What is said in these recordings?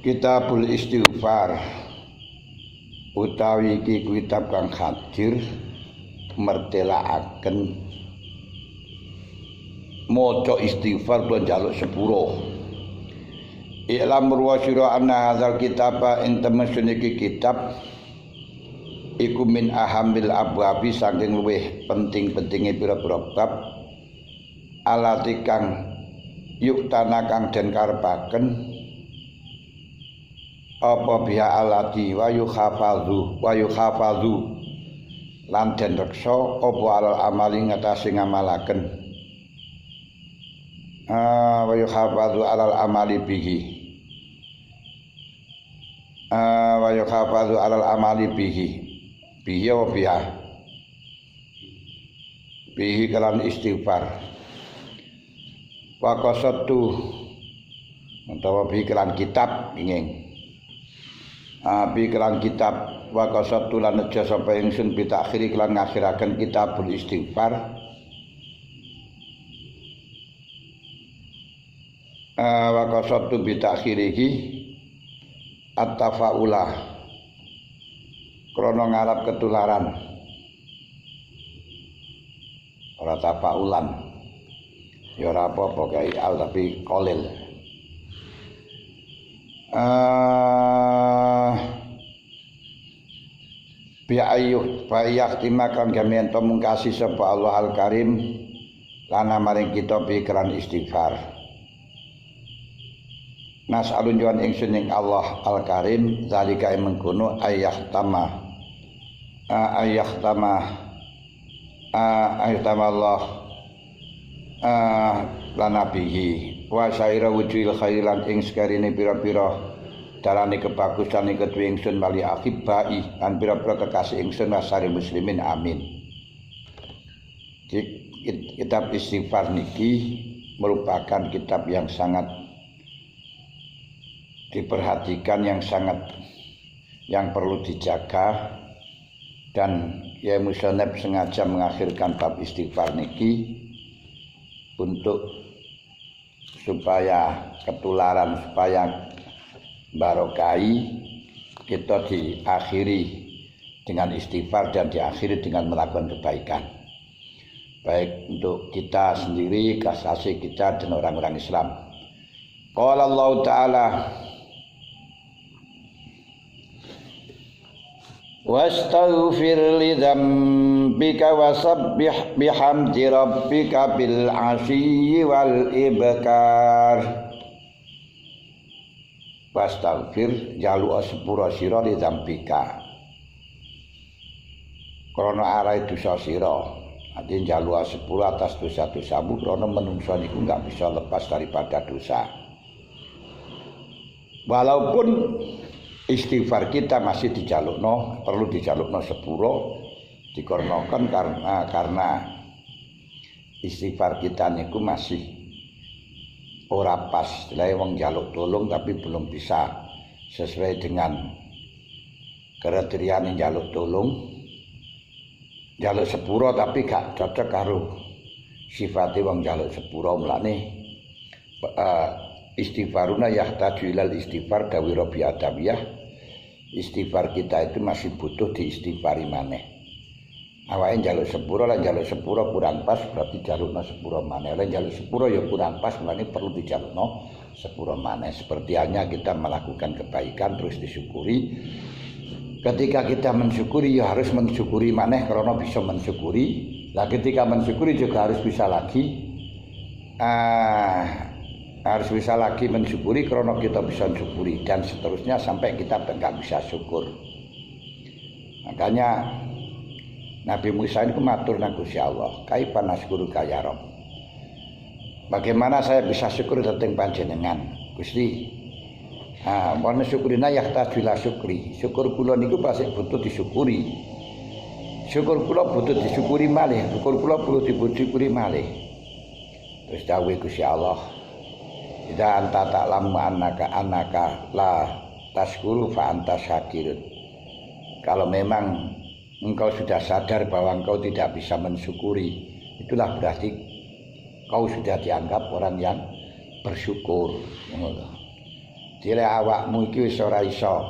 Kitabul Istighfar utawi iki kitab kang hadir mertelaaken maca istighfar lan njaluk sepuro. I'lam wa sira anna hadzal kitaba ing temen iki kitab iku min ahamil abwabi saking luwih penting-pentinge pira-pira bab alati kang yuktana kang den karepaken apa biha alati wa yukhafazu lan den reksa apa alal amali ngatasi ngamalaken wa yukhafazu alal amali bihi wa yukhafazu alal amali bihi wa bihi kalam istighfar wa qasatu utawa bihi kalam kitab ingin pikiran kitab wa qasatu lan aja sapa ingsun pitakhiri lan ngakhiraken kitabul istighfar wa qasatu pitakhirihi at-tafaulah krana ngarep ketularan ora tafaulan ya ora apa-apa kae al tapi qalil bi'ayyuh timakan gamen to mungkasi sapa Allah Al-Karim lana maring kita pikiran istighfar. Nas'alun juan ingsun ing Allah Al-Karim zalika mengkono ayyahtama Allah lana bihi wa syaira wujil khairan ing sekarine pira-pira darane kebagusan ing kedue ingsun mali akhibai lan pira-pira kekasih ingsun wasari muslimin amin. Kitab istighfar niki merupakan kitab yang sangat diperhatikan, yang perlu dijaga, dan ya musannaf sengaja mengakhirkan bab istighfar niki untuk supaya ketularan, supaya barokai kita diakhiri dengan istighfar dan diakhiri dengan melakukan kebaikan, baik untuk kita sendiri, kasasi kita dan orang-orang Islam. Qala Allah Ta'ala wastaghfir li dzambika wasabbih bihamdi rabbika bil 'ashyi wal ibkar. Wastaghfir jalu sepura sira li dzambika krana arahe dosa sira. Artinya jalu sepura atas dosa-dosamu krana menungso niku enggak bisa lepas daripada dosa. Walaupun istighfar kita masih perlu dijalukno sepuro dikarenakan karena istighfar kita niku masih ora pas. Lha wong njaluk tolong tapi belum bisa sesuai dengan kriteriane njaluk tolong, njaluk sepuro tapi gak cocok karo sifate wong njaluk sepuro. Mulane istighfaruna yahtaju ilal istighfar dawi Rabbi Adawiyah. Istighfar kita itu masih butuh diistighfari maneh. Awake njaluk sepuro lan njaluk sepuro kurang pas berarti jalukno sepuro maneh. Lan njaluk sepuro ya kurang pas mulane perlu dijalukno sepuro maneh. Seperti halnya kita melakukan kebaikan terus disyukuri. Ketika kita mensyukuri ya harus mensyukuri maneh karena bisa mensyukuri. Lah ketika mensyukuri juga harus bisa lagi mensyukuri karena kita bisa mensyukuri, dan seterusnya sampai kita enggak bisa syukur. Makanya Nabi Musa itu matur nang Gusti Allah, kaifa nasyukuru ya Rabb. Bagaimana saya bisa syukur dateng panjenengan Gusti? Wa syukurina yahtaju ila syukri. Syukur kula niku pasti butuh disyukuri. Syukur kula butuh disyukuri malih, syukur kula butuh disyukuri malih. Terus dawuh Gusti Allah, idza anta ta'lamu annaka la tashkuru fa anta syakirun. Kalau memang engkau sudah sadar bahwa engkau tidak bisa mensyukuri, itulah berarti kau sudah dianggap orang yang bersyukur. Dile awakmu iki wis ora iso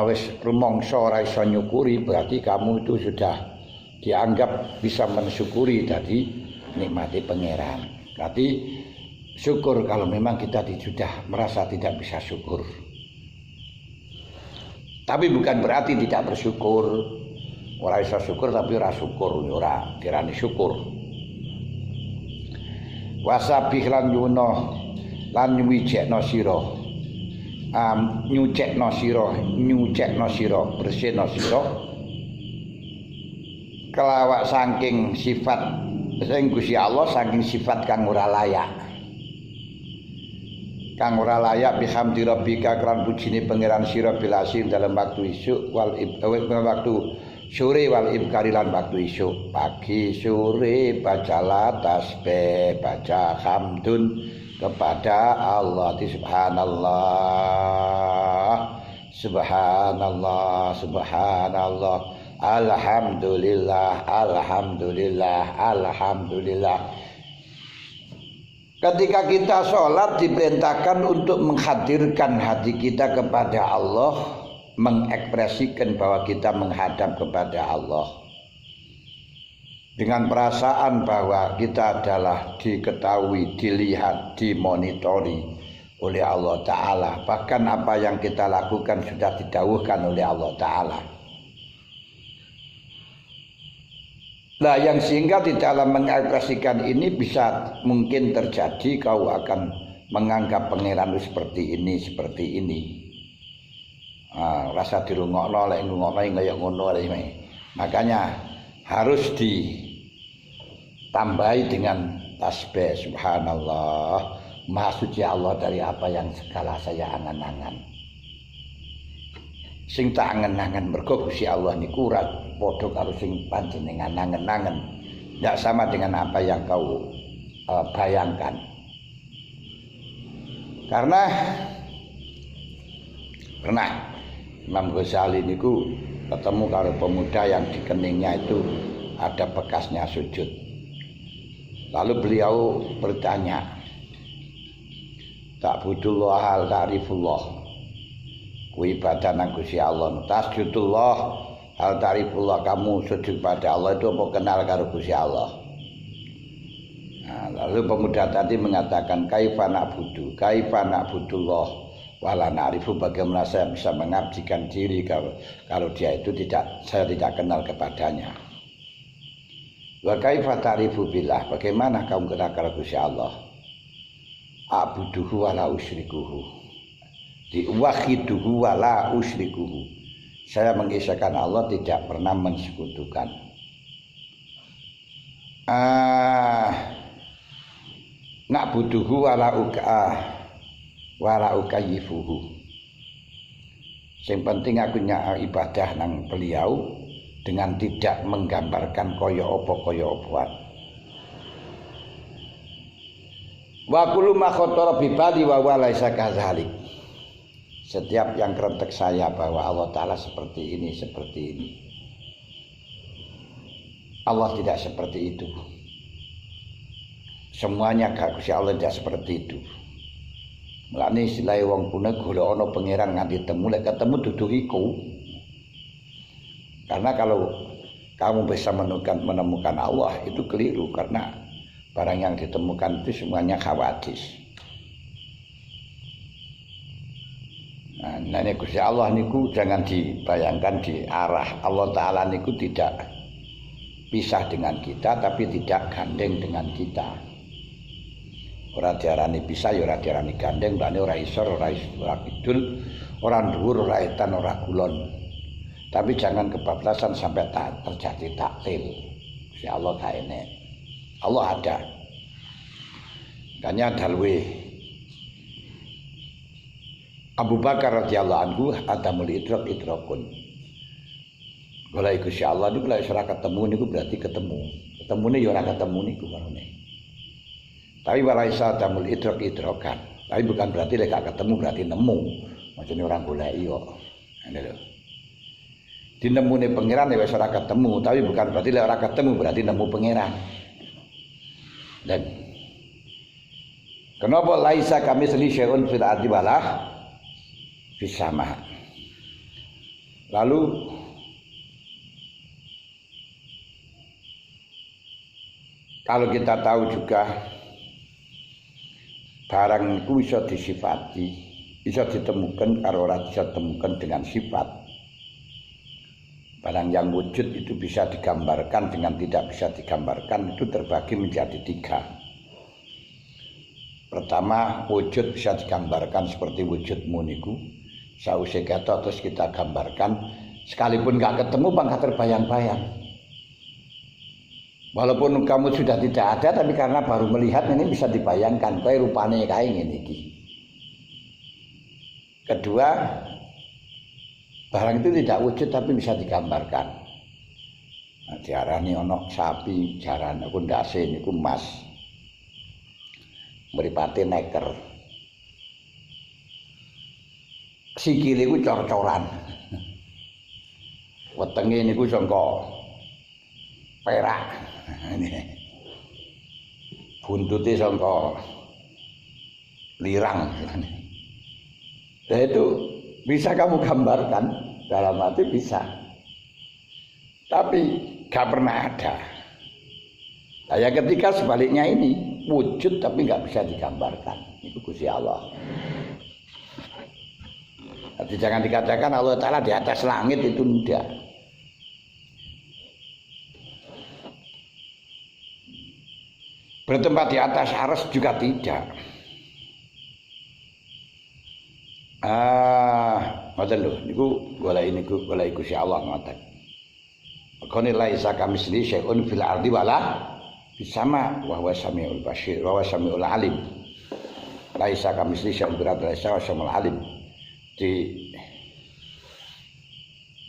wis rumangsa ora iso nyukuri, berarti kamu itu sudah dianggap bisa mensyukuri dari nikmati pangeran. Berarti syukur kalau memang kita sudah merasa tidak bisa syukur. Tapi bukan berarti tidak bersyukur. Ora iso syukur tapi ora syukur, ora dirani syukur. Wasabih lan yuno lan nyuwijekno sira. Nyucekno sira, bersihno sira. Kelawak saking sifat sing Gusti Allah, saking sifat kang ora layak. Kang ora layak bihamdi rabbika kelan pujine pangeran sira bilasin dalam waktu isuk waktu sore wal ibkari lan waktu isuk. Pagi sore bacalah tasbih, baca hamdun kepada Allah. Subhanallah, subhanallah, alhamdulillah, alhamdulillah, alhamdulillah. Ketika kita sholat diperintahkan untuk menghadirkan hati kita kepada Allah, mengekspresikan bahwa kita menghadap kepada Allah dengan perasaan bahwa kita adalah diketahui, dilihat, dimonitori oleh Allah Ta'ala. Bahkan apa yang kita lakukan sudah didhawuhkan oleh Allah Ta'ala. Nah, yang sehingga di dalam mengekspresikan ini bisa mungkin terjadi kau akan menganggap pangeran seperti ini, seperti ini. Rasa dirungokno lek ngungokno kaya ngono lek. Makanya harus ditambahi dengan tasbih. Subhanallah, Maha suci Allah dari apa yang segala saya angan-angan. Sing tak angen-angen mergo Gusti Allah niku ora padha karo sing panjenengan angen-angen. Ndak sama dengan apa yang kau bayangkan. Karena pernah Imam Ghazali niku ketemu karo pemuda yang di keningnya itu ada bekasnya sujud. Lalu beliau bertanya, "Ta'budullah hal ta'rifullah?" Ku ibadah nang Gusti Allah. Tasjudullah hal ta'rifullah, kamu sujud pada Allah itu apa kenal karo Gusti Allah? Nah, lalu pemuda tadi mengatakan kaifa na'budullah wala na'rifu, bagaimana saya bisa mengabdikan diri kalau dia itu saya tidak kenal kepadanya. Wa kaifa ta'rifu billah, bagaimana kamu kenal karo Gusti Allah? A'buduhu wala usyrikuhu, diwahiduhu wala usyrikuhu, saya mengisahkan Allah, tidak pernah mensekutukan. Na'buduhu wala ukayifuhu, yang penting aku ibadah nang beliau dengan tidak menggambarkan koyo opoan. Wa kullu ma khatara bi bali wa laisa kadzalik, setiap yang kerentek saya bahwa Allah Ta'ala seperti ini. Allah tidak seperti itu. Semuanya Gusti Allah tidak seperti itu. Mulane istilah wong kuna golek ana pangeran nganti temu, lek ketemu dudu iku. Karena kalau kamu bisa menemukan Allah itu keliru, karena barang yang ditemukan itu semuanya khawadis. Nah, ini Gusti Allah niku jangan dibayangkan di arah Allah Ta'ala niku tidak pisah dengan kita, tapi tidak gandeng dengan kita. Ora diarani pisah, ya ora diarani gandeng, berarti ora isor, ora kidul, ora dhuwur, ora etan, ora kulon. Tapi jangan kebablasan sampai terjadi taklil. Gusti Allah gak enek. Allah ada. Makanya dalwe Abu Bakar radhiyallahu anhu adamul idrakun. Golek Gusti Allah niku lek ora ketemu niku berarti ketemu. Ketemune ya ora ketemu niku karone. Tapi walaisa adamul idrakan. Tapi bukan berarti lek gak ketemu berarti nemu. Maksudnya orang goleki kok. Ngene lho. Dinemune pangeran ya wis ora ketemu, tapi bukan berarti lek ora ketemu berarti nemu pangeran. Dan Kenapa laisa kamitslihi syai'un fil ardi wala fis sama. Lalu kalau kita tahu juga barang itu bisa disifati, bisa ditemukan karo ora bisa ditemukan dengan sifat. Barang yang wujud itu bisa digambarkan dengan tidak bisa digambarkan, itu terbagi menjadi 3. Pertama, wujud bisa digambarkan seperti wujudmu niku. Sause ketok terus kita gambarkan, sekalipun enggak ketemu bangka terbayang-bayang. Walaupun kamu sudah tidak ada, tapi karena baru melihat ini bisa dibayangkan, kayak rupanya kayak ngene iki. Kedua, barang itu tidak wujud tapi bisa digambarkan. Nah, diarani ono sapi, jaran kundase niku emas. Mripate neker. Sikile ku cor-coran. Wetenge niku sangka perak. Buntute sangka lirang. Nah, itu bisa kamu gambarkan, dalam arti bisa. Tapi gak pernah ada. Nah, yang ketiga sebaliknya ini wujud tapi nggak bisa digambarkan. Itu Gusti Allah. Jadi jangan dikatakan Allah Ta'ala di atas langit, itu tidak. Bertempat di atas arsy juga tidak. Ngoten lho, niku golek Gusti Allah ngoten. Qul laisa kamitslihi syai'un fil ardi wala bisama wa huwa samiul basir wa huwa samiul alim. Laisa kamitslihi syai'un fil ardi laisa wa samiul alim. Di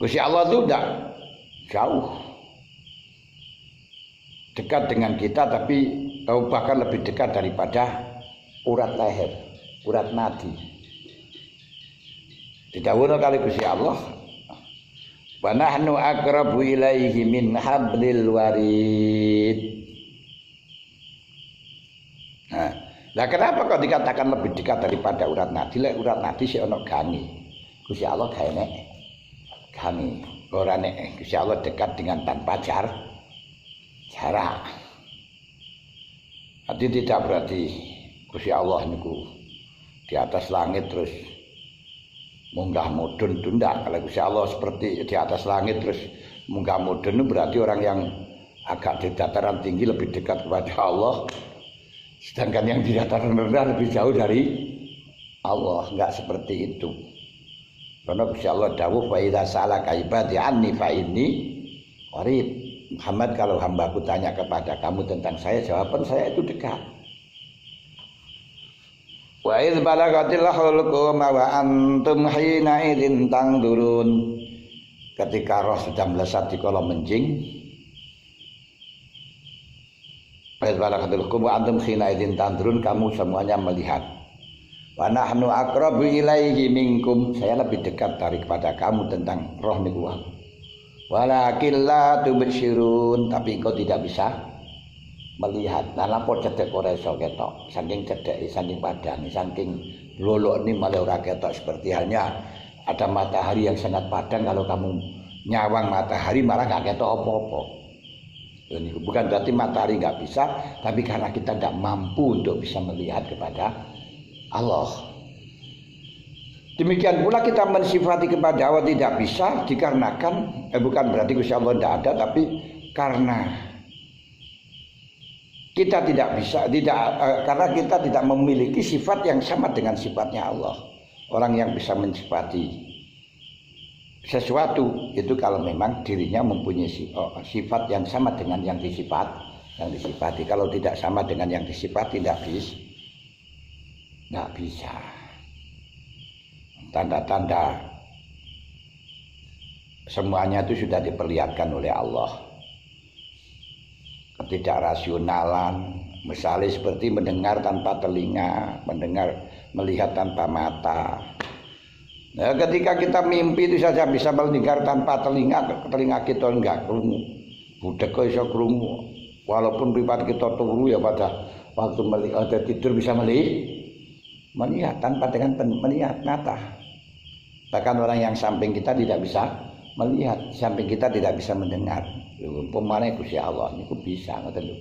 Gusti Allah itu tidak jauh, dekat dengan kita, tapi bahkan lebih dekat daripada urat leher, urat nadi. Didhawuhna kali Gusti Allah, wa nahnu aqrabu ilaihi min hablil warid. Nah, kenapa kok dikatakan lebih dekat daripada urat nadi? Lek urat nadi sik ana gangi. Gusti Allah gawe nek gangi. Ora nek Gusti Allah dekat dengan tanpa jarak. Jadi tidak berarti Gusti Allah niku di atas langit terus munggah mudhun tundak. Kalau Gusti Allah seperti di atas langit terus munggah mudhun, berarti orang yang agak di dataran tinggi lebih dekat kepada Allah. Sedangkan yang di dataran rendah lebih jauh dari Allah. Enggak seperti itu. Karena Gusti Allah dawuh fa idza sa'alaka ibadi anni fa inni qarib. Muhammad, kalau hambaku tanya kepada kamu tentang saya, jawaban saya itu dekat. Wa idz balagatil hulqum wa antum hina idzin tangdurun. Ketika roh sudah melesat di kolam menjing, wa idz balagatil hulqum wa antum hina idzin tangdurun, kamu semuanya melihat. Wa nahnu aqrabu ilaihi minkum, saya lebih dekat daripada kamu tentang roh niku. Walakin la tubsirun, tapi engkau tidak bisa melihat. Lah lapo cedhek ora iso ketok, saking cedheke, saking padane, saking lolokne malah ora ketok. Seperti halnya ada matahari yang sangat padang, kalau kamu nyawang matahari malah enggak ketok apa-apa. Ini bukan berarti matahari enggak bisa, tapi karena kita tidak mampu untuk bisa melihat kepada Allah. Demikian pula kita mensifati kepada Allah tidak bisa dikarenakan bukan berarti Gusti Allah tidak ada, tapi karena kita tidak bisa, karena kita tidak memiliki sifat yang sama dengan sifatnya Allah. Orang yang bisa mensifati sesuatu itu kalau memang dirinya mempunyai sifat yang sama dengan yang disifati. Kalau tidak sama dengan yang disifati tidak bisa. Tanda-tanda semuanya itu sudah diperlihatkan oleh Allah. Ketidakrasionalan, misalnya seperti mendengar tanpa telinga, melihat tanpa mata. Nah, ketika kita mimpi itu saja bisa mendengar tanpa telinga kita enggak krungu. Budek kok iso krungu. Walaupun pripat kita turu ya pada waktu tidur bisa melihat tanpa dengan melihat mata. Bahkan orang yang samping kita tidak bisa melihat, samping kita tidak bisa mendengar. Umpamane Gusti Allah niku bisa ngoten lho.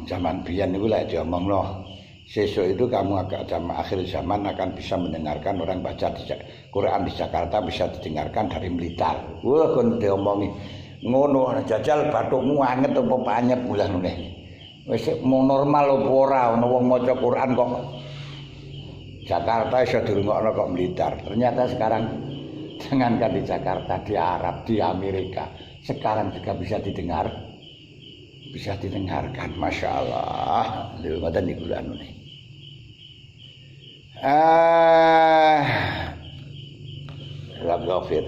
Zaman biyen niku lek diomongno sesuk itu kamu akhir zaman akan bisa mendengarkan orang baca Quran di Jakarta bisa didengarkan dari Blitar. Wah kon diomongi ngono jajal bathukmu anget apa panyet bulan ngene. Wis mau normal apa ora ana wong maca Quran kok Jakarta iso dirungokno kok Blitar. Ternyata sekarang jangankan di Jakarta, di Arab, di Amerika sekarang juga bisa didengarkan. Masya Allah. Lho ngoten niku anune. Ghafir.